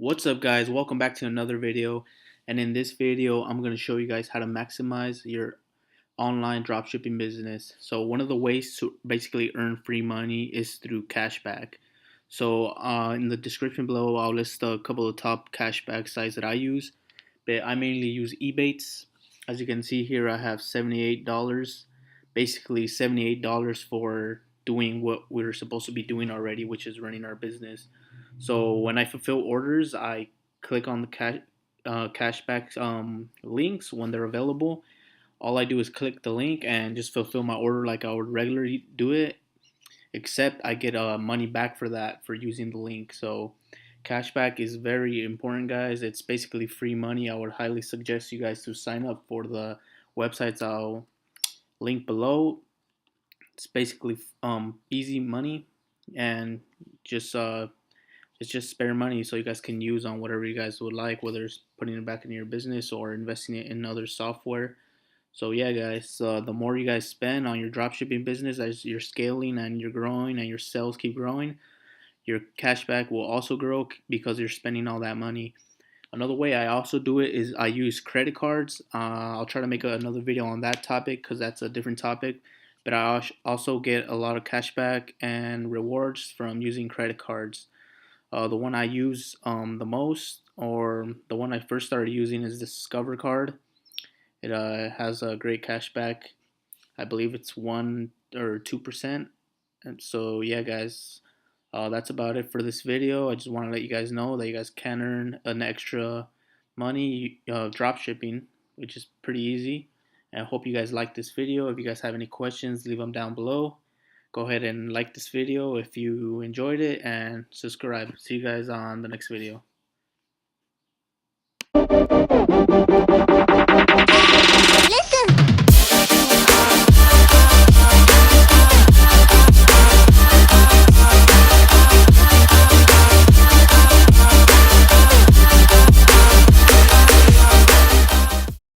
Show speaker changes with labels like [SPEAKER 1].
[SPEAKER 1] What's up guys, welcome back to another video, and in this video I'm going to show you guys how to maximize your online dropshipping business. So one of the ways to basically earn free money is through cashback. So in the description below I'll list a couple of top cashback sites that I use, but I mainly use EBATES. As you can see here, I have $78, basically $78 for doing what we're supposed to be doing already, which is running our business. So when I fulfill orders, I click on the cashback links when they're available. All I do is click the link and just fulfill my order like I would regularly do it, except I get money back for that for using the link. So cashback is very important, guys. It's basically free money. I would highly suggest you guys to sign up for the websites I'll link below. It's basically easy money, and just it's just spare money so you guys can use on whatever you guys would like, whether it's putting it back in your business or investing it in other software. So yeah, guys, the more you guys spend on your dropshipping business as you're scaling and you're growing and your sales keep growing, your cashback will also grow because you're spending all that money. Another way I also do it is I use credit cards. I'll try to make another video on that topic because that's a different topic. But I also get a lot of cashback and rewards from using credit cards. The one I use the most, or the one I first started using, is the Discover card. It has a great cashback. I believe it's 1 or 2%. And so yeah, guys, that's about it for this video. I just want to let you guys know that you guys can earn an extra money drop shipping, which is pretty easy. And I hope you guys like this video. If you guys have any questions, leave them down below. Go ahead and like this video if you enjoyed it, and subscribe. See you guys on the next video.